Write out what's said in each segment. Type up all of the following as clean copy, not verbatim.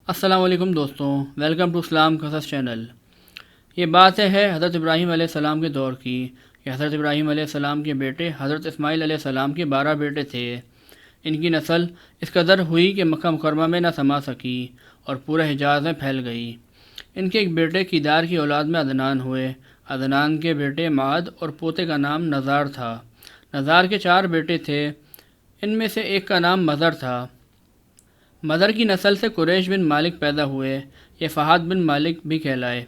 السلام علیکم دوستوں، ویلکم ٹو اسلام قصص چینل۔ یہ بات ہے حضرت ابراہیم علیہ السلام کے دور کی کہ حضرت ابراہیم علیہ السلام کے بیٹے حضرت اسماعیل علیہ السلام کے 12 بیٹے تھے۔ ان کی نسل اس قدر ہوئی کہ مکہ مکرمہ میں نہ سما سکی اور پورے حجاز میں پھیل گئی۔ ان کے ایک بیٹے کیدار کی اولاد میں عدنان ہوئے۔ عدنان کے بیٹے معد اور پوتے کا نام نزار تھا۔ نزار کے 4 بیٹے تھے، ان میں سے ایک کا نام مضر تھا۔ مضر کی نسل سے قریش بن مالک پیدا ہوئے، یہ فہد بن مالک بھی کہلائے۔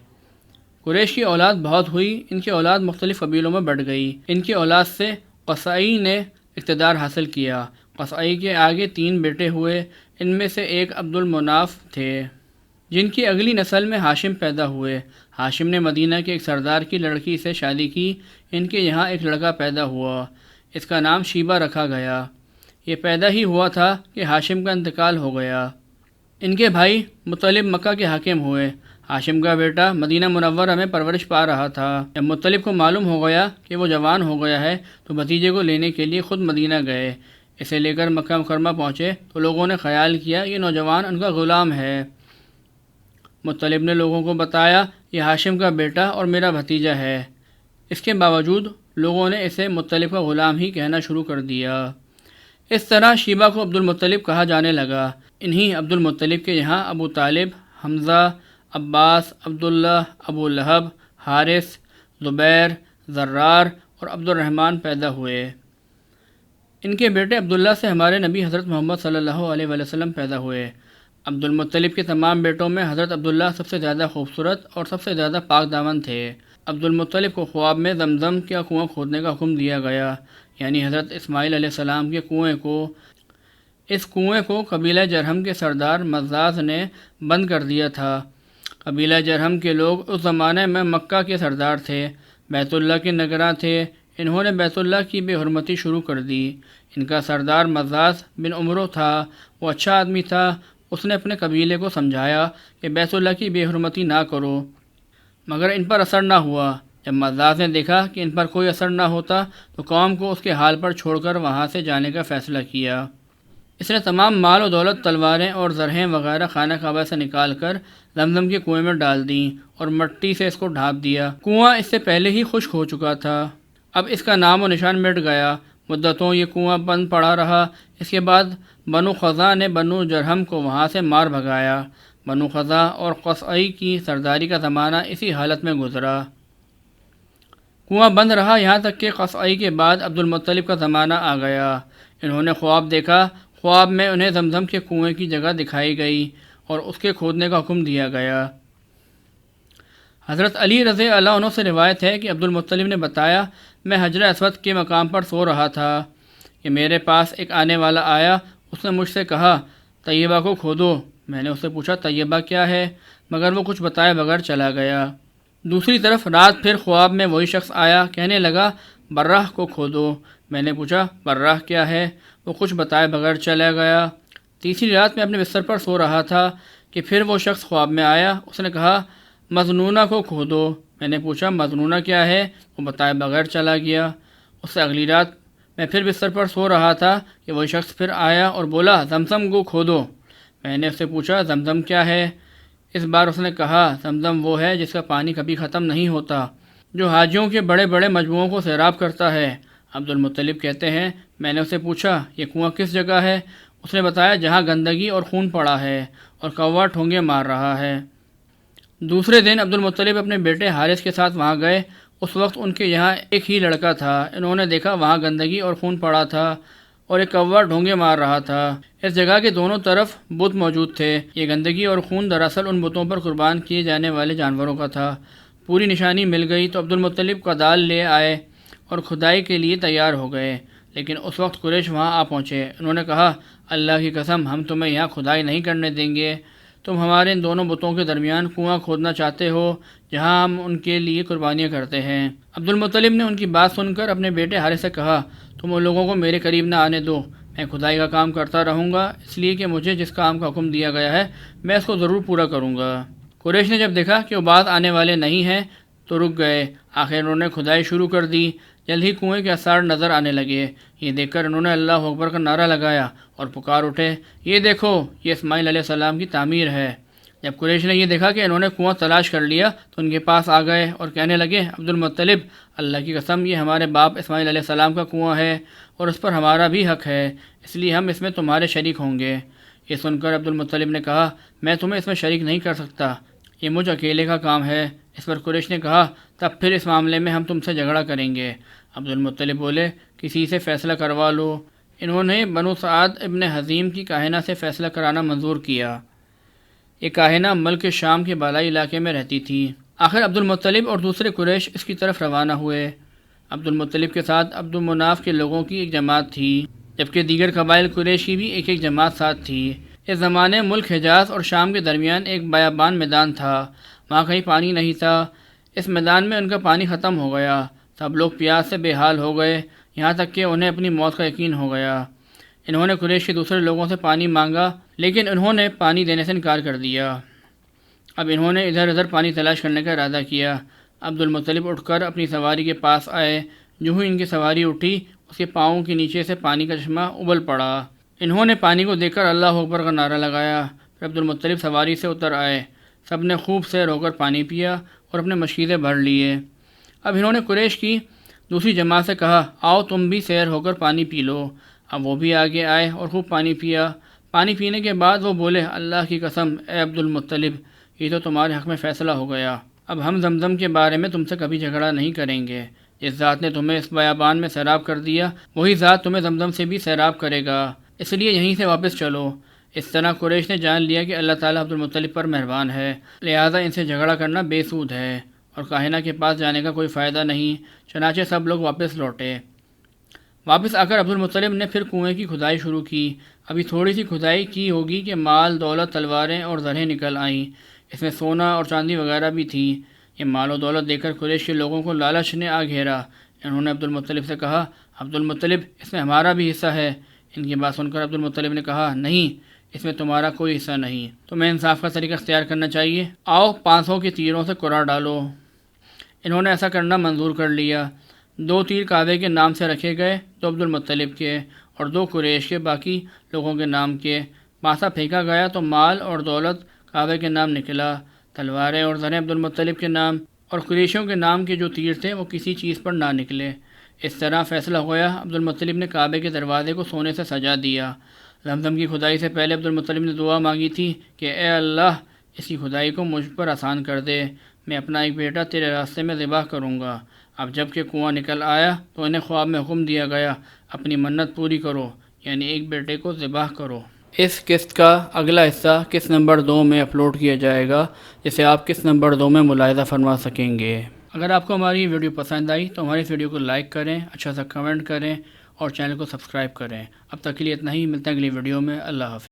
قریش کی اولاد بہت ہوئی، ان کی اولاد مختلف قبیلوں میں بڑھ گئی۔ ان کی اولاد سے قصعی نے اقتدار حاصل کیا۔ قصعی کے آگے 3 بیٹے ہوئے، ان میں سے ایک عبد المناف تھے، جن کی اگلی نسل میں ہاشم پیدا ہوئے۔ ہاشم نے مدینہ کے ایک سردار کی لڑکی سے شادی کی۔ ان کے یہاں ایک لڑکا پیدا ہوا، اس کا نام شیبہ رکھا گیا۔ یہ پیدا ہی ہوا تھا کہ ہاشم کا انتقال ہو گیا۔ ان کے بھائی مطلب مکہ کے حاکم ہوئے۔ ہاشم کا بیٹا مدینہ منورہ میں پرورش پا رہا تھا۔ جب مطلب کو معلوم ہو گیا کہ وہ جوان ہو گیا ہے تو بھتیجے کو لینے کے لیے خود مدینہ گئے۔ اسے لے کر مکہ مکرمہ پہنچے تو لوگوں نے خیال کیا یہ نوجوان ان کا غلام ہے۔ مطلب نے لوگوں کو بتایا یہ ہاشم کا بیٹا اور میرا بھتیجا ہے۔ اس کے باوجود لوگوں نے اسے مطلب کا غلام ہی کہنا شروع کر دیا۔ اس طرح شیبہ کو عبد المطلب کہا جانے لگا۔ انہی عبد المطلب کے یہاں ابو طالب، حمزہ، عباس، عبداللہ، ابو لہب، حارث، زبیر، زرار اور عبد الرحمن پیدا ہوئے۔ ان کے بیٹے عبداللہ سے ہمارے نبی حضرت محمد صلی اللہ علیہ وسلم پیدا ہوئے۔ عبد المطلب کے تمام بیٹوں میں حضرت عبداللہ سب سے زیادہ خوبصورت اور سب سے زیادہ پاک دامن تھے۔ عبد المطلب کو خواب میں زمزم کا کنواں کھودنے کا حکم دیا گیا، یعنی حضرت اسماعیل علیہ السلام کے کنویں کو۔ اس کنویں کو قبیلہ جرہم کے سردار مزاز نے بند کر دیا تھا۔ قبیلہ جرہم کے لوگ اس زمانے میں مکہ کے سردار تھے، بیت اللہ کے نگراں تھے۔ انہوں نے بیت اللہ کی بے حرمتی شروع کر دی۔ ان کا سردار مزاز بن عمرو تھا، وہ اچھا آدمی تھا۔ اس نے اپنے قبیلے کو سمجھایا کہ بیت اللہ کی بے حرمتی نہ کرو، مگر ان پر اثر نہ ہوا۔ جب مزاز نے دیکھا کہ ان پر کوئی اثر نہ ہوتا تو قوم کو اس کے حال پر چھوڑ کر وہاں سے جانے کا فیصلہ کیا۔ اس نے تمام مال و دولت، تلواریں اور زرہیں وغیرہ خانہ کعبہ سے نکال کر زمزم کے کنویں میں ڈال دیں اور مٹی سے اس کو ڈھانپ دیا۔ کنواں اس سے پہلے ہی خشک ہو چکا تھا، اب اس کا نام و نشان مٹ گیا۔ مدتوں یہ کنواں بند پڑا رہا۔ اس کے بعد بنو خزاں نے بنو جرہم کو وہاں سے مار بھگایا۔ بنو خزاں اور قصعی کی سرداری کا زمانہ اسی حالت میں گزرا۔ کنواں بند رہا یہاں تک کہ قصعی کے بعد عبد المطلب کا زمانہ آ گیا۔ انہوں نے خواب دیکھا۔ خواب میں انہیں زمزم کے کنویں کی جگہ دکھائی گئی اور اس کے کھودنے کا حکم دیا گیا۔ حضرت علی رضی اللہ عنہ سے روایت ہے کہ عبد المطلب نے بتایا میں حجر اسود کے مقام پر سو رہا تھا کہ میرے پاس ایک آنے والا آیا۔ اس نے مجھ سے کہا طیبہ کو کھودو۔ میں نے اس سے پوچھا طیبہ کیا ہے، مگر وہ کچھ بتائے بغیر چلا گیا۔ دوسری طرف رات پھر خواب میں وہی شخص آیا، کہنے لگا براہ کو کھودو۔ میں نے پوچھا براہ کیا ہے، وہ کچھ بتائے بغیر چلا گیا۔ تیسری رات میں اپنے بستر پر سو رہا تھا کہ پھر وہ شخص خواب میں آیا۔ اس نے کہا مظنونہ کو کھودو۔ میں نے پوچھا مظنونہ کیا ہے، وہ بتائے بغیر چلا گیا۔ اس سے اگلی رات میں پھر بستر پر سو رہا تھا کہ وہی شخص پھر آیا اور بولا زمزم کو کھودو۔ میں نے اس سے پوچھا زمزم کیا ہے۔ اس بار اس نے کہا زمزم وہ ہے جس کا پانی کبھی ختم نہیں ہوتا، جو حاجیوں کے بڑے بڑے مجموعوں کو سیراب کرتا ہے۔ عبد المطلب کہتے ہیں میں نے اسے پوچھا یہ کنواں کس جگہ ہے۔ اس نے بتایا جہاں گندگی اور خون پڑا ہے اور کوا ٹھونگے مار رہا ہے۔ دوسرے دن عبد المطلب اپنے بیٹے حارث کے ساتھ وہاں گئے۔ اس وقت ان کے یہاں ایک ہی لڑکا تھا۔ انہوں نے دیکھا وہاں گندگی اور خون پڑا تھا اور ایک کوا ڈھونگے مار رہا تھا۔ اس جگہ کے دونوں طرف بت موجود تھے۔ یہ گندگی اور خون دراصل ان بتوں پر قربان کیے جانے والے جانوروں کا تھا۔ پوری نشانی مل گئی تو عبد المطلب کا دال لے آئے اور کھدائی کے لیے تیار ہو گئے، لیکن اس وقت قریش وہاں آ پہنچے۔ انہوں نے کہا اللہ کی قسم ہم تمہیں یہاں کھدائی نہیں کرنے دیں گے۔ تم ہمارے ان دونوں بتوں کے درمیان کنواں کھودنا چاہتے ہو جہاں ہم ان کے لیے قربانیاں کرتے ہیں۔ عبد المطلب نے ان کی بات سن کر اپنے بیٹے حارث سے کہا تم ان لوگوں کو میرے قریب نہ آنے دو، میں کھدائی کا کام کرتا رہوں گا، اس لیے کہ مجھے جس کام کا حکم دیا گیا ہے میں اس کو ضرور پورا کروں گا۔ قریش نے جب دیکھا کہ وہ بعد آنے والے نہیں ہیں تو رک گئے۔ آخر انہوں نے کھدائی شروع کر دی۔ جلد ہی کنویں کے آثار نظر آنے لگے۔ یہ دیکھ کر انہوں نے اللہ اکبر کا نعرہ لگایا اور پکار اٹھے یہ دیکھو یہ اسماعیل علیہ السلام کی تعمیر ہے۔ جب قریش نے یہ دیکھا کہ انہوں نے کنواں تلاش کر لیا تو ان کے پاس آ گئے اور کہنے لگے، عبد المطلب، اللہ کی قسم یہ ہمارے باپ اسماعیل علیہ السلام کا کنواں ہے اور اس پر ہمارا بھی حق ہے، اس لیے ہم اس میں تمہارے شریک ہوں گے۔ یہ سن کر عبد المطلب نے کہا، میں تمہیں اس میں شریک نہیں کر سکتا، یہ مجھ اکیلے کا کام ہے۔ اس پر قریش نے کہا، تب پھر اس معاملے میں ہم تم سے جھگڑا کریں گے۔ عبد المطلب بولے، کسی سے فیصلہ کروا لو۔ انہوں نے بنو سعد ابن حزیم کی کاہنہ سے فیصلہ کرانا منظور کیا۔ یہ کاہنہ ملک شام کے بالائی علاقے میں رہتی تھی۔ آخر عبد المطلب اور دوسرے قریش اس کی طرف روانہ ہوئے۔ عبد المطلب کے ساتھ عبد المناف کے لوگوں کی ایک جماعت تھی، جبکہ دیگر قبائل قریش کی بھی ایک ایک جماعت ساتھ تھی۔ اس زمانے ملک حجاز اور شام کے درمیان ایک بیابان میدان تھا، وہاں کہیں پانی نہیں تھا۔ اس میدان میں ان کا پانی ختم ہو گیا، سب لوگ پیاس سے بے حال ہو گئے، یہاں تک کہ انہیں اپنی موت کا یقین ہو گیا۔ انہوں نے قریش کے دوسرے لوگوں سے پانی مانگا، لیکن انہوں نے پانی دینے سے انکار کر دیا۔ اب انہوں نے ادھر ادھر پانی تلاش کرنے کا ارادہ کیا۔ عبد المطلب اٹھ کر اپنی سواری کے پاس آئے، جو ہی ان کی سواری اٹھی اس کے پاؤں کے نیچے سے پانی کا چشمہ ابل پڑا۔ انہوں نے پانی کو دیکھ کر اللہ اکبر کا نعرہ لگایا۔ پھر عبد المطلب سواری سے اتر آئے، سب نے خوب سیر ہو کر پانی پیا اور اپنے مشکیزیں بھر لیے۔ اب انہوں نے قریش کی دوسری جماعت سے کہا، آؤ تم بھی سیر ہو کر پانی پی لو۔ اب وہ بھی آگے آئے اور خوب پانی پیا۔ پانی پینے کے بعد وہ بولے، اللہ کی قسم اے عبد المطلب، یہ تو تمہارے حق میں فیصلہ ہو گیا، اب ہم زمزم کے بارے میں تم سے کبھی جھگڑا نہیں کریں گے۔ جس ذات نے تمہیں اس بیابان میں سیراب کر دیا وہی ذات تمہیں زمزم سے بھی سیراب کرے گا، اس لیے یہیں سے واپس چلو۔ اس طرح قریش نے جان لیا کہ اللہ تعالیٰ عبد المطلب پر مہربان ہے، لہٰذا ان سے جھگڑا کرنا بے سود ہے اور کاہنہ کے پاس جانے کا کوئی فائدہ نہیں۔ چنانچہ سب لوگ واپس لوٹے۔ واپس آ کر عبد المطلب نے پھر کنویں کی کھدائی شروع کی۔ ابھی تھوڑی سی کھدائی کی ہوگی کہ مال، دولت، تلواریں اور زرہیں نکل آئیں۔ اس میں سونا اور چاندی وغیرہ بھی تھی۔ یہ مال و دولت دیکھ کر قریش کے لوگوں کو لالچ نے آ گھیرا۔ انہوں نے عبد المطلب سے کہا، عبد المطلب، اس میں ہمارا بھی حصہ ہے۔ ان کی بات سن کر عبد المطلب نے کہا، نہیں، اس میں تمہارا کوئی حصہ نہیں، تمہیں انصاف کا طریقہ اختیار کرنا چاہیے۔ آؤ 500 کے تیروں سے قرار ڈالو۔ انہوں نے ایسا کرنا منظور کر لیا۔ 2 تیر کعبے کے نام سے رکھے گئے، 2 عبد المطلب کے اور 2 قریش کے، باقی لوگوں کے نام کے۔ پاسا پھینکا گیا تو مال اور دولت کعبے کے نام نکلا، تلواریں اور زریں عبد المطلب کے نام، اور قریشیوں کے نام کے جو تیر تھے وہ کسی چیز پر نہ نکلے۔ اس طرح فیصلہ ہوا۔ عبد المطلب نے کعبے کے دروازے کو سونے سے سجا دیا۔ زمزم کی کھدائی سے پہلے عبد المطلب نے دعا مانگی تھی کہ اے اللہ، اس کی کھدائی کو مجھ پر آسان کر دے، میں اپنا ایک بیٹا تیرے راستے میں ذبح کروں گا۔ اب جب کہ کنواں نکل آیا تو انہیں خواب میں حکم دیا گیا، اپنی منت پوری کرو، یعنی ایک بیٹے کو ذبح کرو۔ اس قسط کا اگلا حصہ قسط نمبر 2 میں اپلوڈ کیا جائے گا، جسے آپ قسط نمبر 2 میں ملاحظہ فرما سکیں گے۔ اگر آپ کو ہماری ویڈیو پسند آئی تو ہماری اس ویڈیو کو لائک کریں، اچھا سا کمنٹ کریں اور چینل کو سبسکرائب کریں۔ اب تک کے لیے اتنا ہی، ملتے ہیں اگلی ویڈیو میں۔ اللہ حافظ۔